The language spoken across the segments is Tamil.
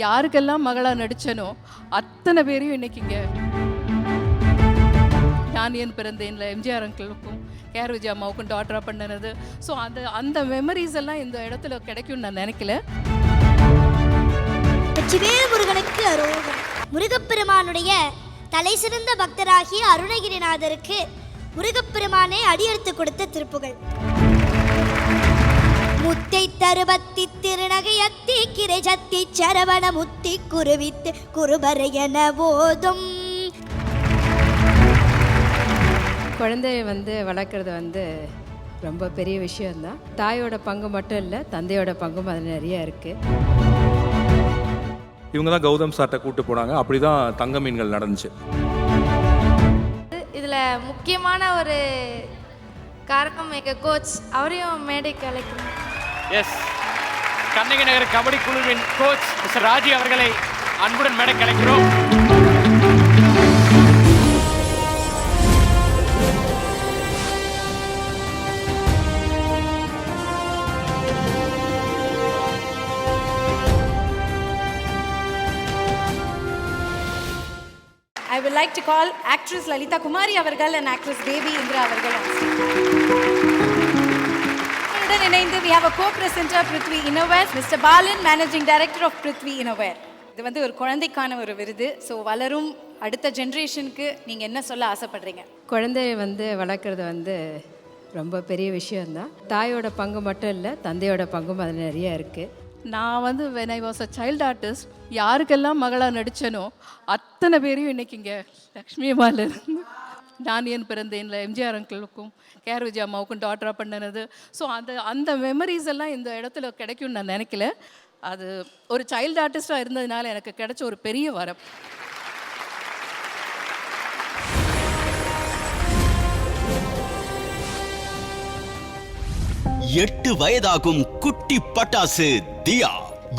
யாருக்கெல்லாம் மகளா நடிச்சனோ அத்தனை பேரையும் இன்னைக்கு இங்க நான் ஏன் பிறந்தேன்ல எம்ஜிஆர் அங்கிளுக்கும் கேஆர் விஜயா அம்மாவுக்கும் டாட்டரா பண்ணினது. ஸோ அந்த மெமரிஸ் எல்லாம் இந்த இடத்துல கிடைக்கும்னு நான் நினைக்கல. முருகனுக்கு அரோகர். முருகப்பெருமானுடைய தலை சிறந்த பக்தராகிய அருணகிரிநாதருக்கு முருகப்பெருமானே அடியெடுத்து கொடுத்த திருப்புகள். முத்தை தருபத்தி திருநகையத்தி கிரைஜத்தி சரவண முத்தி குருவித்து குருபரையன போதும். குழந்தைய வளர்க்குறது ரொம்ப பெரிய விஷயம்தான். தாயோட பங்கு மட்டும் இல்லை, தந்தையோட பங்கும் அது நிறைய இருக்குது. இவங்க தான் கௌதம் சார்ட்ட கூட்டு போனாங்க. அப்படி தான் தங்க மீன்கள் நடந்துச்சு. இதில் முக்கியமான ஒரு காரணம் எங்கள் கோச், அவரையும் மேடைக்கு அழைக்கணும். எஸ், கண்ணகி நகர் கபடி குழுவின் கோச் மிஸ்டர் ராஜி அவர்களை அன்புடன் மேடைக்கு அழைக்கிறோம். I would like to call actress Lalita Kumari avargal and actress Devi Indra avargal. Udan இணைந்து we have a co-presenter Prithvi Innovare, Mr. Balan, managing director of Prithvi Innovare. இது ஒரு குழந்தைக்கான ஒரு விருது. ஸோ வளரும் அடுத்த ஜென்ரேஷனுக்கு நீங்கள் என்ன சொல்ல ஆசைப்படுறீங்க? குழந்தைய வளர்க்குறது ரொம்ப பெரிய விஷயம்தான். தாயோட பங்கு மட்டும் இல்லை, தந்தையோட பங்கும் அது நிறைய இருக்குது. நான் when I was a child artist, யாருக்கெல்லாம் மகளா நடிச்சனோ அத்தனை பேரையும் இன்னைக்கு இங்க லக்ஷ்மி அம்மால இருந்து நான் ஏன் பிறந்தேன்ல எம்ஜிஆர் அங்கிளுக்கும் கேஆர் விஜயா அம்மாவுக்கும் டாட்டரா பண்ணினது. ஸோ அந்த மெமரிஸ் எல்லாம் இந்த இடத்துல கிடைக்கும்னு நான் நினைக்கல. அது ஒரு சைல்டு ஆர்டிஸ்டாக இருந்ததுனால எனக்கு கிடைச்ச ஒரு பெரிய வரம். எட்டு வயதாகும் குட்டி பட்டாசு தியா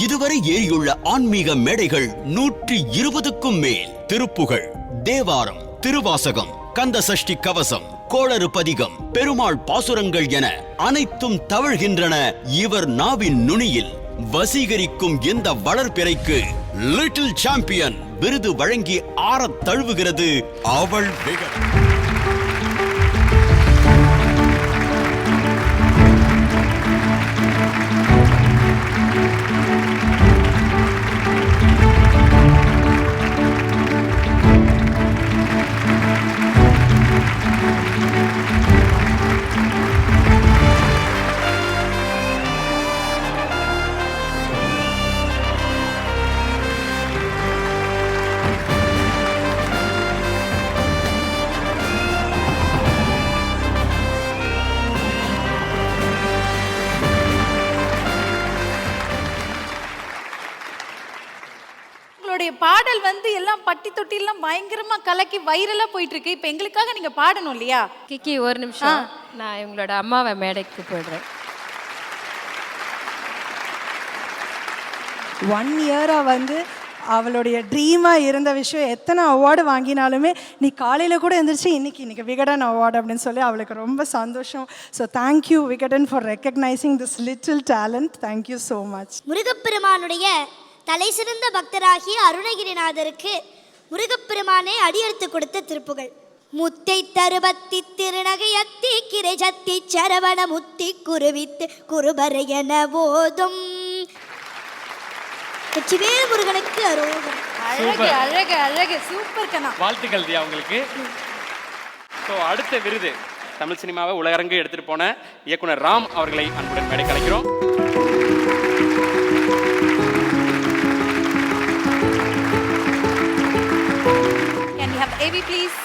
இதுவரை ஏறியுள்ள ஆன்மீக மேடைகள் 120க்கும் மேல். திருப்புகழ், தேவாரம், திருவாசகம், கந்த சஷ்டி கவசம், கோளறு பதிகம், பெருமாள் பாசுரங்கள் என அனைத்தும் தவழ்கின்றன இவர் நாவின் நுனியில். வசீகரிக்கும் இந்த வளர்பிறைக்கு லிட்டில் சாம்பியன் விருது வழங்கி ஆறத் தழுவுகிறது அவள் விகடன். பாடல் எல்லாம் பட்டி தொட்டி எல்லாம் பயங்கரமா கலக்கி வைரலா போயிட்டு இருக்கு. இப்ப எங்களுக்காக நீங்க பாடணும் இல்லையா? கிக்கி ஒரு நிமிஷம், நான் இவங்களோட அம்மாவை மேடைக்கு போயிடுறேன். 1 இயரா அவளுடைய ட்ரீமாக இருந்த விஷயம், எத்தனை அவார்டு வாங்கினாலுமே நீ காலையில் கூட எழுந்திரிச்சு இன்னைக்கு விகடன் அவார்டு அப்படின்னு சொல்லி அவளுக்கு ரொம்ப சந்தோஷம். So thank you Vikatan for recognising this little talent. Thank you so much. முருகப்பெருமானுடைய தலை சிறந்த பக்தராகிய அருணகிரிநாதருக்கு முருகப்பெருமானே அடியெடுத்து கொடுத்த திருப்புகள். முத்தை தருபத்தி திருநகையத்தி கிரைஜத்தி சரவண முத்தி குருவித்து குருபரையன போதும். முருகனுக்கு அரோகர். அழகு அழகு அழகு, சூப்பர் கண்ணா. வாழ்த்துக்கள் தியா உங்களுக்கு. ஸோ அடுத்த விருது தமிழ் சினிமாவை உலகரங்கு எடுத்துட்டு போன இயக்குனர் ராம் அவர்களை அன்புடன் மேடை கலைக்கிறோம். Can we have AV please?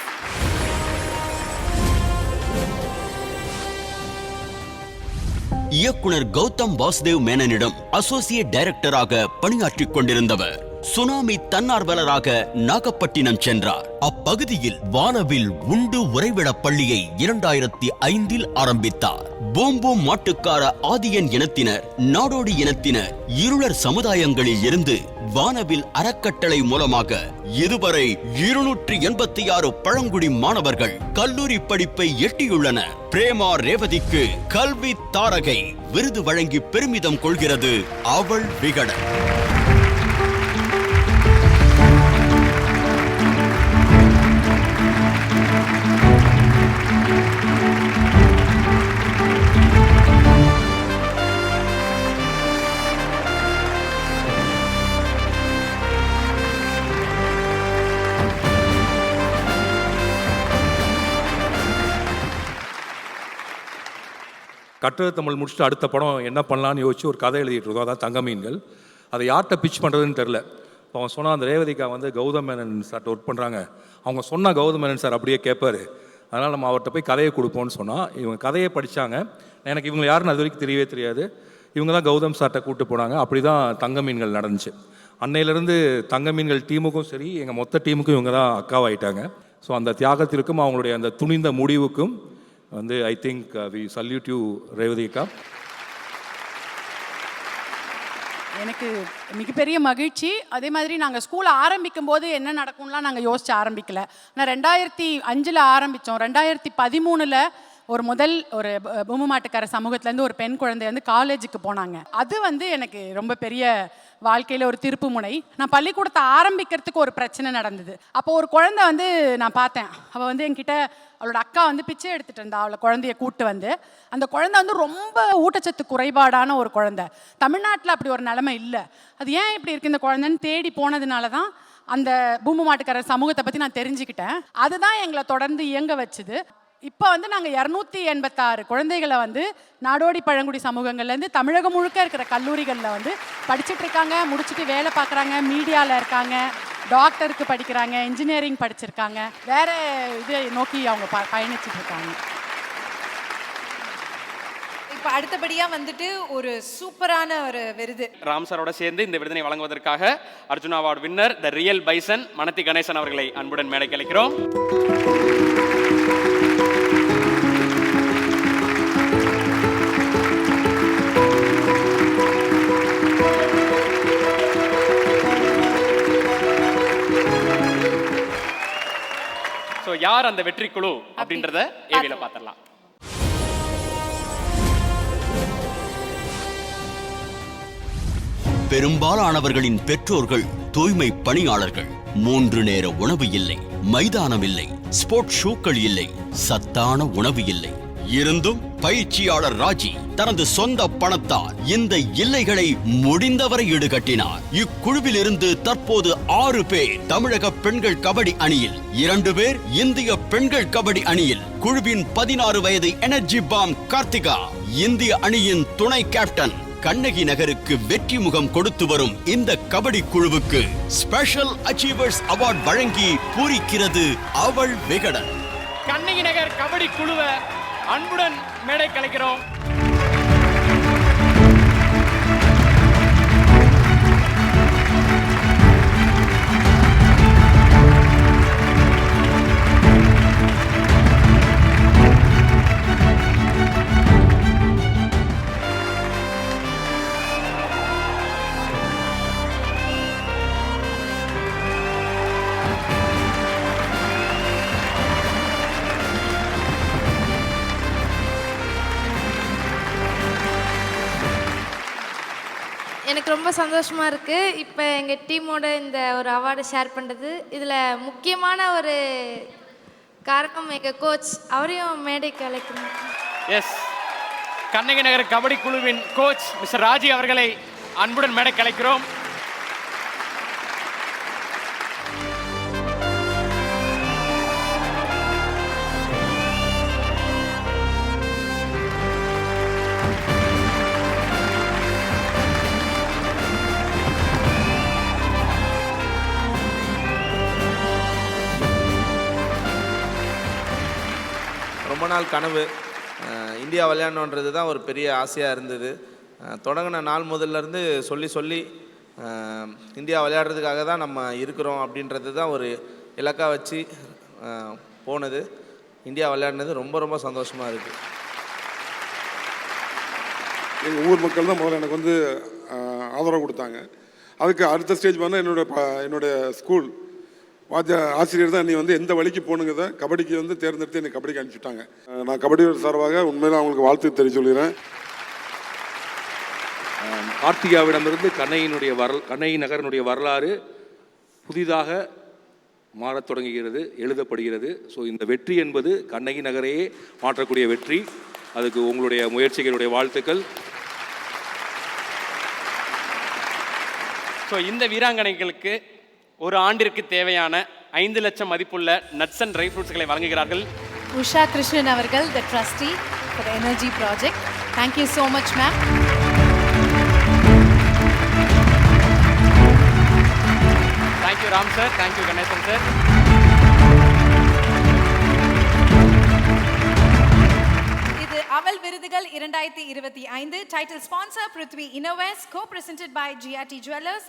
இயக்குனர் கௌதம் வாசுதேவ் மேனனிடம் அசோசியேட் டைரக்டராக பணியாற்றிக் கொண்டிருந்தவர் சுனாமி தன்னார்வலராக நாகப்பட்டினம் சென்றார். அப்பகுதியில் வானவில் உண்டு உறைவிட பள்ளியை 2005 ஆரம்பித்தார். பூம்பூம் மாட்டுக்கார ஆதியன் இனத்தினர், நாடோடி இனத்தினர், இருளர் சமுதாயங்களில் இருந்து வானவில் அறக்கட்டளை மூலமாக இதுவரை 286 பழங்குடி மாணவர்கள் கல்லூரி படிப்பை எட்டியுள்ளனர். பிரேமா ரேவதிக்கு கல்வி தாரகை விருது வழங்கி பெருமிதம் கொள்கிறது அவள் விகடன். கட்டுரை தமிழ் முடிச்சுட்டு அடுத்த படம் என்ன பண்ணலான்னு யோசிச்சு ஒரு கதை எழுதிட்டு இருக்கோம், அதான் தங்கமீன்கள். அதை யார்கிட்ட பிச் பண்ணுறதுன்னு தெரில. இப்போ அவன் சொன்னால் அந்த ரேவதிகா வந்து கௌதம் மேனன் சார்ட்ட ஒர்க் பண்ணுறாங்க, அவங்க சொன்னால் கௌதம் மேனன் சார் அப்படியே கேட்பார், அதனால் நம்ம அவர்கிட்ட போய் கதையை கொடுப்போம்னு சொன்னால் இவங்க கதையை படித்தாங்க. எனக்கு இவங்க யாருன்னு அது வரைக்கும் தெரியவே தெரியாது. இவங்க தான் கௌதம் சார்ட்ட கூப்பிட்டு போனாங்க. அப்படி தான் தங்கமீன்கள் நடந்துச்சு. அன்னையிலேருந்து தங்கமீன்கள் டீமுக்கும் சரி எங்கள் மொத்த டீமுக்கும் இவங்க தான் அக்காவாயிட்டாங்க. ஸோ அந்த தியாகத்திற்கும் அவங்களுடைய அந்த துணிந்த முடிவுக்கும் வந்து I think we salute you Revathika. எனக்கு மிகப்பெரிய மகிழ்ச்சி. அதே மாதிரி நாங்கள் ஸ்கூலை ஆரம்பிக்கும் போது என்ன நடக்கும்லாம் நாங்கள் யோசிச்சு ஆரம்பிக்கல. நான் 2005 ஆரம்பித்தோம். 2013 ஒரு பொம்மை மாட்டுக்கார சமூகத்துலேருந்து ஒரு பெண் குழந்தை வந்து காலேஜுக்கு போனாங்க. அது வந்து எனக்கு ரொம்ப பெரிய வாழ்க்கையில் ஒரு திருப்பு முனை. நான் பள்ளிக்கூடத்தை ஆரம்பிக்கிறதுக்கு ஒரு பிரச்சனை நடந்தது. அப்போ ஒரு குழந்தை வந்து நான் பார்த்தேன். அவள் வந்து என்கிட்ட அவளோட அக்கா வந்து பிச்சை எடுத்துகிட்டு இருந்தா. அவளை குழந்தைய கூப்பிட்டு வந்து அந்த குழந்தை வந்து ரொம்ப ஊட்டச்சத்து குறைபாடான ஒரு குழந்தை. தமிழ்நாட்டில் அப்படி ஒரு நிலைமை இல்லை. அது ஏன் இப்படி இருக்குது இந்த குழந்தைன்னு தேடி போனதுனால தான் அந்த பூம்பு மாட்டுக்கார சமூகத்தை பற்றி நான் தெரிஞ்சுக்கிட்டேன். அதுதான் எங்களை தொடர்ந்து இயங்க வச்சுது. இப்போ வந்து நாங்கள் 286 குழந்தைகளை வந்து நாடோடி பழங்குடி சமூகங்கள்லேருந்து தமிழகம் முழுக்க இருக்கிற கல்லூரிகளில் வந்து படிச்சுட்டு இருக்காங்க, முடிச்சுட்டு வேலை பார்க்குறாங்க, மீடியாவில் இருக்காங்க, டாக்டருக்கு படிக்கிறாங்க, இன்ஜினியரிங் படிச்சிருக்காங்க, வேறு இதை நோக்கி அவங்க பயணிச்சுட்டு இருக்காங்க. இப்போ அடுத்தபடியாக வந்துட்டு ஒரு சூப்பரான ஒரு விருது ராம் சாரோட சேர்ந்து இந்த விருதினை வழங்குவதற்காக Arjuna award winner the real bison Manathi Ganesan அவர்களை அன்புடன் மேடைக்கு அழைக்கிறோம். ஸோ யார் அந்த வெற்றி குழு அப்படின்றத ஏவில பார்த்துடலாம். பெரும்பாலானவர்களின் பெற்றோர்கள் தூய்மை பணியாளர்கள். 3 நேர உணவு இல்லை, மைதானம் இல்லை, ஸ்போர்ட்ஸ் ஷூக்கள் இல்லை, சத்தான உணவு இல்லை. இருந்தும் பயிற்சியாளர் ராஜி தனது சொந்த பணத்தால் இந்த இல்லைகளை முடிந்தவரை ஈடுகட்டினார். இக்குழுவில் இருந்து தற்போது 6 பேர் தமிழக பெண்கள் கபடி அணியில், 2 பேர் இந்திய பெண்கள் கபடி அணியில். குழுவின் 16 வயது எனர்ஜி பாம் கார்த்திகா இந்திய அணியின் துணை கேப்டன். கண்ணகி நகருக்கு வெற்றி முகம் கொடுத்து வரும் இந்த கபடி குழுவுக்கு ஸ்பெஷல் அச்சீவர்ஸ் அவார்ட் வழங்கி பூரிக்கிறது அவள் விகடன். கண்ணகி நகர் கபடி குழுவை அன்புடன் மேடை கலைக்கிறோம். எனக்கு ரொம்ப சந்தோஷமாக இருக்குது இப்போ எங்கள் டீமோட இந்த ஒரு அவார்டை ஷேர் பண்ணுறது. இதில் முக்கியமான ஒரு காரணம் எங்கள் கோச், அவரையும் மேடைக்கு அழைக்கணும். எஸ், கண்ணகி நகர் கபடி குழுவின் கோச் மிஸ்டர் ராஜி அவர்களை அன்புடன் மேடைக்கு அழைக்கிறோம். ரொம்ப நாள் கனவு இந்தியா விளையாடணுன்றது தான் ஒரு பெரிய ஆசையாக இருந்தது. தொடங்கின நாள் முதல்லேருந்து சொல்லி இந்தியா விளையாடுறதுக்காக தான் நம்ம இருக்கிறோம் அப்படின்றது தான் ஒரு இலக்காக வச்சு போனது. இந்தியா விளையாடினது ரொம்ப ரொம்ப சந்தோஷமாக இருக்குது. எங்கள் ஊர் மக்கள் தான் முதல்ல எனக்கு வந்து ஆதரவு கொடுத்தாங்க. அதுக்கு அடுத்த ஸ்டேஜ் வந்து என்னுடைய ஸ்கூல் ஆசிரியர் தான் நீ வந்து எந்த வழிக்கு போகணுங்கிறத கபடிக்கு வந்து தேர்ந்தெடுத்து என்னை கபடிக்கு அனுப்பிச்சுட்டாங்க. நான் கபடி சார்பாக உண்மையில அவங்களுக்கு வாழ்த்து தெரிவிச்சுக்கிறேன். கார்த்திகாவிடமிருந்து கண்ணகி நகரனுடைய வரலாறு புதிதாக மாறத் தொடங்குகிறது, எழுதப்படுகிறது. ஸோ இந்த வெற்றி என்பது கண்ணகி நகரையே மாற்றக்கூடிய வெற்றி. அதுக்கு உங்களுடைய முயற்சிகளுடைய வாழ்த்துக்கள். ஸோ இந்த வீராங்கனைகளுக்கு ஒரு ஆண்டிற்கு தேவையான 5 லட்சம் மதிப்புள்ள நட்ஸ் அண்ட் ட்ரை ஃப்ரூட்ஸ்களை வழங்குகிறார்கள் உஷா கிருஷ்ணன் அவர்கள், the trustee for energy project. Thank you so much ma'am. Thank you Ram sir, thank you Ganesan sir. இது அவல் விருதுகள் 2025. Title sponsor Prithvi innovations, co-presented by GRT Jewellers,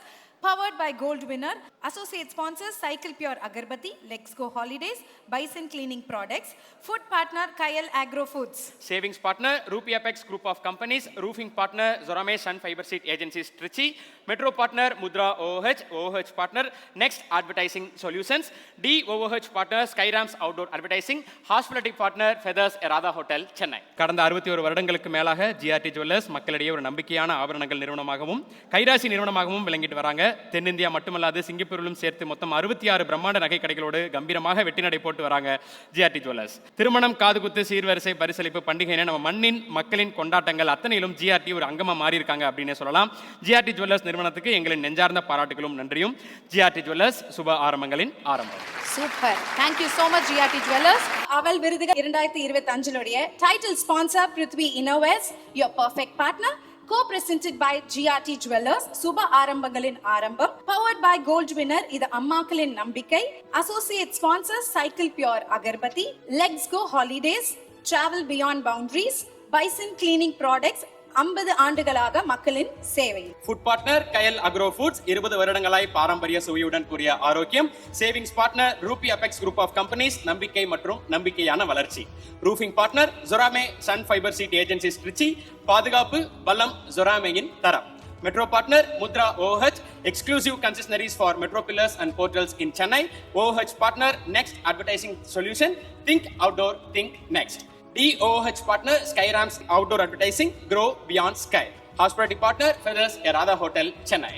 powered by Gold Winner. Associate sponsors Cycle Pure Agarbatti, Let's Go Holidays, Bison Cleaning Products. Food partner Kayal Agro Foods. Savings partner Rupee Apex Group of Companies. Roofing partner Zorame Sun Fiber Seat Agencies Trichy. Metro partner Mudra OOH. OOH partner Next Advertising Solutions. DOOH partner Skyrams Outdoor Advertising. Hospitality partner Feathers Erada Hotel Chennai. கடந்த 61 வருடங்களுக்கு மேலாக GRT Jewellers மக்களிடையே ஒரு நம்பிக்கையான ஆபரணங்கள் நிறுவனமாகவும் கைராசி நிறுவனமாகவும் விளங்கிட்டு வராங்க. தென்னிந்தியா மட்டுமல்லாது சிங்கப்பூரிலும் சேர்த்து மொத்தம் 66 பிரம்மாண்ட நகை கடைகளோடு கம்பீரமாக வெற்றி நடை போட்டு வராங்க GRT Jewellers. திருமணம், காதுகுத்து, சீர்வரிசை, பரிசளிப்பு, பண்டிகைன்னு நம்ம மண்ணின் மக்களின் கொண்டாட்டங்கள் அத்தனையிலும் GRT ஒரு அங்கமா மாறி இருக்காங்க அப்படின்னு சொல்லலாம். GRT Jewellers நிறுவனத்துக்கு எங்களின் நெஞ்சார்ந்த பாராட்டுகளும் நன்றியும். GRT Jewellers சுப ஆரம்பங்களின் ஆரம்பம். Super, thank you so much GRT Jewellers. Aval விருதுகள் 2025 title sponsor Prithvi innovations, your perfect partner. Co-presented by GRT Jewellers, சுப ஆரம்பங்களின் ஆரம்பம். Powered by Gold Winner, இது அம்மாக்களின் நம்பிக்கை. Associate sponsors Cycle Pure Agarbatti, Let's Go Holidays, Travel Beyond Boundaries, Bison Cleaning Products. 50 ஆண்டுகளாக மக்களின் சேவை. Food partner Kayal agro foods, 20 வருடங்களாய் பாரம்பரிய சுவையுடன் கூடிய ஆரோக்கியம். Savings partner Ruby apex group of companies, நம்பிக்கை மற்றும் நம்பிக்கையான வளர்ச்சி. Roofing partner Jorame sun fibre sheet agencies Trichy, பாதுகாப்பு பலம் ஜொராமேயின் தரம். Metro partner Mudra OOH, exclusive concessionaries for Metro Pillars and Portals in Chennai. OOH partner Next Advertising Solution, think outdoor, think next. DOOH partner Skyrams Outdoor Advertising, grow beyond sky. Hospitality partner Feathers Erada Hotel Chennai.